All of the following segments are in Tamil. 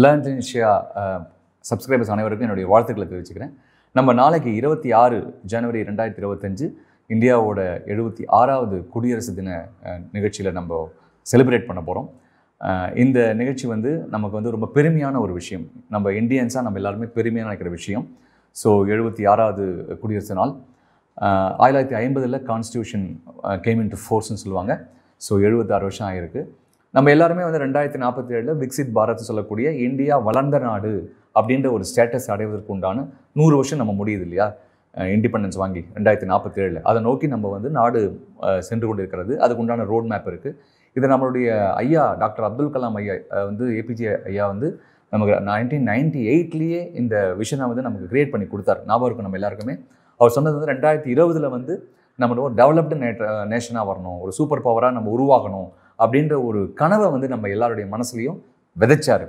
லேர்ன் இனிஷியா சப்ஸ்கிரைபர்ஸ் அனைவருக்கும் என்னுடைய வாழ்த்துக்களை தெரிவிச்சுக்கிறேன். நம்ம நாளைக்கு 26 ஜனவரி 2025 இந்தியாவோட 76வது குடியரசு தின நிகழ்ச்சியில் நம்ம செலிப்ரேட் பண்ண போகிறோம். இந்த நிகழ்ச்சி நமக்கு ரொம்ப பெருமையான ஒரு விஷயம். நம்ம இந்தியன்ஸாக நம்ம எல்லாருமே பெருமையாக நினைக்கிற விஷயம். ஸோ 76வது குடியரசு நாள் 1950 கான்ஸ்டியூஷன் கேம் இன்டு ஃபோர்ஸ்ன்னு சொல்லுவாங்க. ஸோ 76 வருஷம் ஆகிருக்கு. நம்ம எல்லாருமே 2047 விக்சித் பாரத் சொல்லக்கூடிய இந்தியா வளர்ந்த நாடு அப்படின்ற ஒரு ஸ்டேட்டஸ் அடைவதற்கு உண்டான 100 வருஷம் நம்ம முடியுது இல்லையா, இண்டிபெண்டன்ஸ் வாங்கி 2047. அதை நோக்கி நம்ம நாடு சென்று கொண்டு இருக்கிறது. அதுக்கு உண்டான ரோட் மேப் இருக்குது. இதை நம்மளுடைய ஐயா டாக்டர் அப்துல் கலாம் ஐயா ஏபிஜே ஐயா நமக்கு 1998 இந்த விஷனை நமக்கு கிரியேட் பண்ணி கொடுத்தார். ஞாபகம் இருக்கும் நம்ம எல்லாருக்குமே. அவர் சொன்னது 2020 நம்ம ஒரு டெவலப்டு நேஷனாக வரணும், ஒரு சூப்பர் பவராக நம்ம உருவாகணும் அப்படின்ற ஒரு கனவை நம்ம எல்லாருடைய மனசுலையும் விதைச்சார்.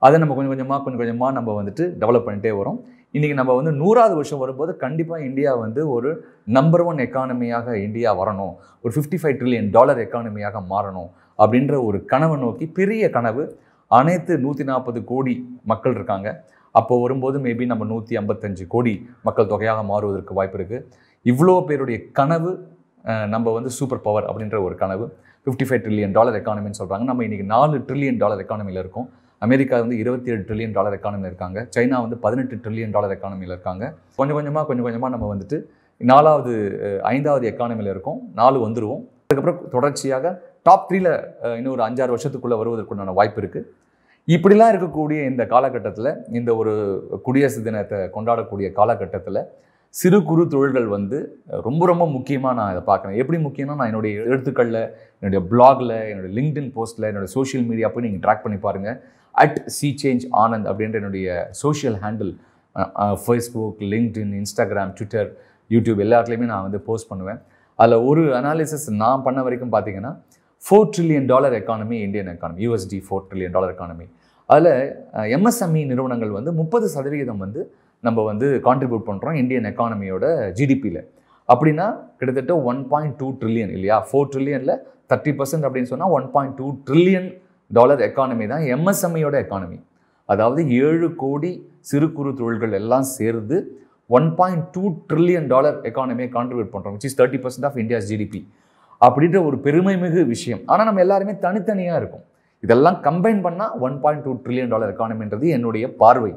அதை நம்ம கொஞ்சம் கொஞ்சமாக நம்ம டெவலப் பண்ணிகிட்டே வரோம். இன்றைக்கி நம்ம 100வது வருஷம் வரும்போது கண்டிப்பாக இந்தியா ஒரு நம்பர் 1 எக்கானமியாக இந்தியா வரணும், ஒரு $55 trillion எக்கானமியாக மாறணும் அப்படின்ற ஒரு கனவை நோக்கி, பெரிய கனவு. அனைத்து 140 கோடி மக்கள் இருக்காங்க. அப்போ வரும்போது மேபி நம்ம 155 கோடி மக்கள் தொகையாக மாறுவதற்கு வாய்ப்பு இருக்குது. இவ்வளோ பேருடைய கனவு நம்ம சூப்பர் பவர் அப்படின்ற ஒரு கனவு. $55 trillion எக்கானமின்னு சொல்கிறாங்க. நம்ம இன்றைக்கி $4 trillion எக்கானமியில் இருக்கோம். அமெரிக்கா $27 trillion எக்கானமியில் இருக்காங்க. சைனா $18 trillion எக்கானமியில் இருக்காங்க. கொஞ்சம் கொஞ்சமாக நம்ம 4வது 5வது எக்கானமியில் இருக்கோம். 4 வந்துடுவோம். அதுக்கப்புறம் தொடர்ச்சியாக டாப் 3ல் இன்னும் ஒரு 5-6 வருஷத்துக்குள்ளே வருவதற்குண்டான வாய்ப்பு இருக்குது. இப்படிலாம் இருக்கக்கூடிய இந்த காலகட்டத்தில், இந்த ஒரு குடியரசு தினத்தை கொண்டாடக்கூடிய காலகட்டத்தில் சிறு குறு தொழில்கள் ரொம்ப ரொம்ப முக்கியமாக நான் இதை பார்க்குறேன். எப்படி முக்கியம்னா, நான் என்னுடைய எழுத்துக்களில், என்னுடைய பிளாகில், என்னுடைய லிங்க்டின் போஸ்ட்டில், என்னுடைய சோஷியல் மீடியா போய் நீங்கள் ட்ராக் பண்ணி பாருங்கள். @CChangeAnand அப்படின்ற என்னுடைய social handle Facebook, LinkedIn, Instagram, Twitter, YouTube எல்லாத்துலேயுமே நான் போஸ்ட் பண்ணுவேன். அதில் ஒரு அனாலிசிஸ் நான் பண்ண வரைக்கும் பார்த்தீங்கன்னா, $4 trillion economy, Indian economy, USD $4 trillion economy. அதில் MSME நிறுவனங்கள் 30% நம்ம கான்ட்ரிபியூட் பண்ணுறோம் இந்தியன் எக்கானமியோட ஜிடிபியில். அப்படின்னா கிட்டத்தட்ட $1.2 trillion இல்லையா. 4 trillion 30% அப்படின்னு சொன்னால் $1.2 trillion எக்கானமி தான் MSMEயோட எக்கானமி. அதாவது 7 கோடி சிறு குறு தொழில்கள் எல்லாம் சேர்ந்து $1.2 trillion எக்கானமியை கான்ட்ரிபியூட் பண்ணுறோம், which is 30% of India's GDP. அப்படின்ற ஒரு பெருமை மிகு விஷயம். ஆனால் நம்ம எல்லாருமே தனித்தனியாக இருக்கும். இதெல்லாம் கம்பைன் பண்ணால் $1.2 trillion எக்கானமின்றது என்னுடைய பார்வை.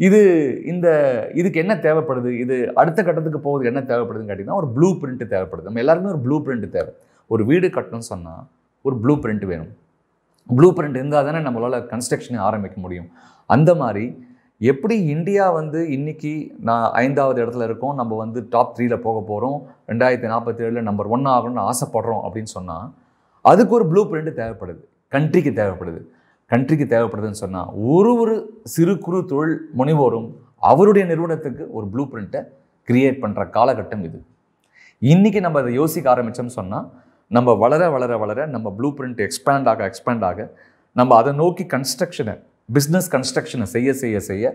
இதுக்கு என்ன தேவைப்படுது, இது அடுத்த கட்டத்துக்கு போகுது என்ன தேவைப்படுதுன்னு கேட்டிங்கன்னா, ஒரு ப்ளூ பிரிண்ட் தேவைப்படுது. நம்ம எல்லாருமே ஒரு ப்ளூ பிரிண்ட் தேவை. ஒரு வீடு கட்டணும்னு சொன்னால் ஒரு ப்ளூ பிரிண்ட் வேணும். ப்ளூ பிரிண்ட் இருந்தால் தானே நம்மளால் கன்ஸ்ட்ரக்ஷனை ஆரம்பிக்க முடியும். அந்த மாதிரி எப்படி இந்தியா இன்னைக்கு நான் 5வது இடத்துல இருக்கோம், நம்ம டாப் 3ல போக போகிறோம், 2047 நம்பர் 1 ஆகணும்னு ஆசைப்படுறோம் அப்படின்னு சொன்னால், அதுக்கு ஒரு ப்ளூ பிரிண்ட் தேவைப்படுது. கண்ட்ரிக்கு தேவைப்படுதுன்னு சொன்னால், ஒரு சிறு குறு தொழில் முனைவோரும் அவருடைய நிறுவனத்துக்கு ஒரு ப்ளூ பிரிண்ட்டை கிரியேட் பண்ணுற காலகட்டம் இது. இன்றைக்கி நம்ம அதை யோசிக்க ஆரம்பித்தோம்னு சொன்னால், நம்ம வளர நம்ம ப்ளூ பிரிண்ட் எக்ஸ்பேண்ட் ஆக நம்ம அதை நோக்கி பிஸ்னஸ் கன்ஸ்ட்ரக்ஷனை செய்ய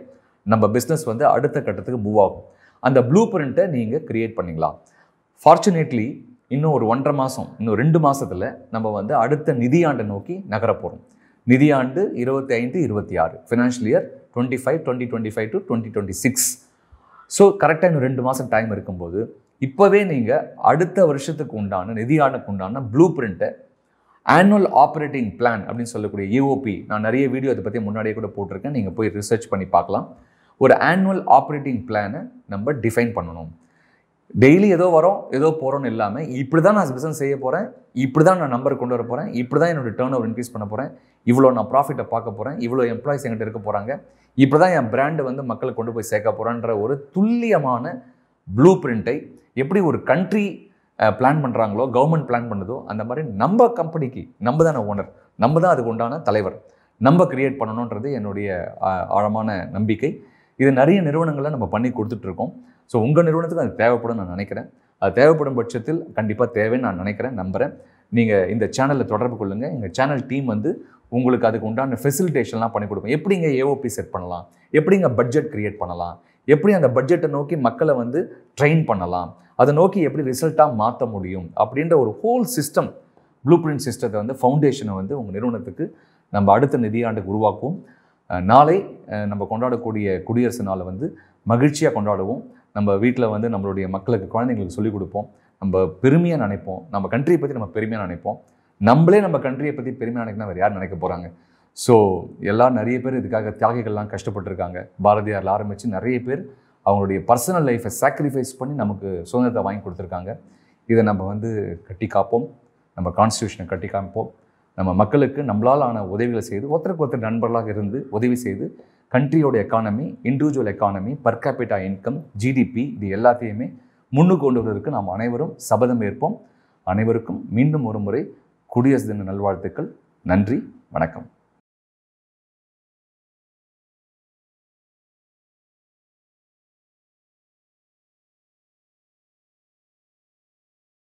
நம்ம பிஸ்னஸ் அடுத்த கட்டத்துக்கு மூவ் ஆகும். அந்த ப்ளூ பிரிண்ட்டை நீங்கள் கிரியேட் பண்ணிக்கலாம். ஃபார்ச்சுனேட்லி இன்னும் ஒரு 1.5 மாதம், இன்னும் 2 மாதத்தில் நம்ம அடுத்த நிதியாண்டை நோக்கி நகர போகிறோம். நிதியாண்டு 25-26, ஃபினான்ஷியல் இயர் 2025 to 2026. ஸோ கரெக்டாக இன்னும் 2 மாதம் டைம் இருக்கும்போது, இப்போவே நீங்கள் அடுத்த வருஷத்துக்கு உண்டான நிதியாண்டுக்கு உண்டான ப்ளூ பிரிண்ட்டை, ஆனுவல் ஆப்ரேட்டிங் பிளான் அப்படின்னு சொல்லக்கூடிய EOP, நான் நிறைய வீடியோ அதை பற்றி முன்னாடியே கூட போட்டிருக்கேன், நீங்கள் போய் ரிசர்ச் பண்ணி பார்க்கலாம். ஒரு ஆனுவல் ஆப்ரேட்டிங் பிளானை நம்ம டிஃபைன் பண்ணணும். டெய்லி ஏதோ வரோம் ஏதோ போகிறோன்னு இல்லாமல், இப்படி தான் நான் பிஸ்னஸ் செய்ய போகிறேன், இப்படி தான் நான் நம்பர் கொண்டு வர போகிறேன், இப்படி தான் என்னோடய டர்ன் ஓவர் இன்க்ரீஸ் பண்ண போகிறேன், இவ்வளோ நான் ப்ராஃபிட்டை பார்க்க போகிறேன், இவ்வளோ எம்ப்ளாயிஸ் என்கிட்ட இருக்க போகிறாங்க, இப்படி தான் என் பிராண்டு மக்களுக்கு கொண்டு போய் சேர்க்க போகிறேன்ற ஒரு துல்லியமான ப்ளூ பிரிண்ட்டை எப்படி ஒரு கண்ட்ரி பிளான் பண்ணுறாங்களோ, கவர்மெண்ட் பிளான் பண்ணுதோ, அந்த மாதிரி நம்ம கம்பெனிக்கு நம்ம தானே ஓனர், நம்ம தான் அதுக்கு உண்டான தலைவர், நம்ம கிரியேட் பண்ணணுன்றது என்னுடைய ஆழமான நம்பிக்கை. இது நிறைய நிறுவனங்களில் நம்ம பண்ணி கொடுத்துட்ருக்கோம். ஸோ உங்கள் நிறுவனத்துக்கு அது தேவைப்படும் நான் நினைக்கிறேன். அது தேவைப்படும் பட்சத்தில் கண்டிப்பாக தேவைன்னு நான் நினைக்கிறேன், நம்புகிறேன். நீங்கள் இந்த சேனலில் தொடர்பு கொள்ளுங்கள். எங்கள் சேனல் டீம் உங்களுக்கு அதுக்கு உண்டான ஃபெசிலிட்டேஷன்லாம் பண்ணி கொடுப்போம். எப்படிங்க AOP செட் பண்ணலாம், எப்படிங்க பட்ஜெட் கிரியேட் பண்ணலாம், எப்படி அந்த பட்ஜெட்டை நோக்கி மக்களை ட்ரெயின் பண்ணலாம், அதை நோக்கி எப்படி ரிசல்ட்டாக மாற்ற முடியும் அப்படின்ற ஒரு ஹோல் சிஸ்டம், ப்ளூ பிரிண்ட் சிஸ்டத்தை ஃபவுண்டேஷனை உங்கள் நிறுவனத்துக்கு நம்ம அடுத்த நிதியாண்டுக்கு உருவாக்குவோம். நாளை நம்ம கொண்டாடக்கூடிய குடியரசு நாளை வந்து மகிழ்ச்சியாக கொண்டாடுவோம். நம்ம வீட்டில் வந்து நம்மளுடைய மக்களுக்கு, குழந்தைங்களுக்கு சொல்லிக் கொடுப்போம். நம்ம பெருமையாக நினைப்போம். நம்ம கண்ட்ரியை பற்றி நம்ம பெருமையாக நினைப்போம். நம்மளே நம்ம கண்ட்ரியை பற்றி பெருமையாக நினைக்கணும், வேறு யார் நினைக்க போகிறாங்க? ஸோ எல்லோரும் நிறைய பேர் இதுக்காக தியாகிகள்லாம் கஷ்டப்பட்டுருக்காங்க. பாரதியாரில் ஆரம்பித்து நிறைய பேர் அவங்களுடைய பர்சனல் லைஃப்பை சாக்ரிஃபைஸ் பண்ணி நமக்கு சுதந்திரத்தை வாங்கி கொடுத்துருக்காங்க. இதை நம்ம வந்து கட்டி காப்போம். நம்ம கான்ஸ்டியூஷனை கட்டி காப்போம். நம்ம மக்களுக்கு நம்மளால் ஆன உதவிகளை செய்து, ஒருத்தருக்கு ஒருத்தர் நண்பர்களாக இருந்து உதவி செய்து கண்ட்ரியோட economy, individual economy, per capita income, GDP, இது எல்லாத்தையுமே முன்னுக்கு கொண்டு வருவதற்கு நாம் அனைவரும் சபதம் ஏற்போம். அனைவருக்கும் மீண்டும் ஒரு முறை குடியரசு தின நல்வாழ்த்துக்கள். நன்றி, வணக்கம்.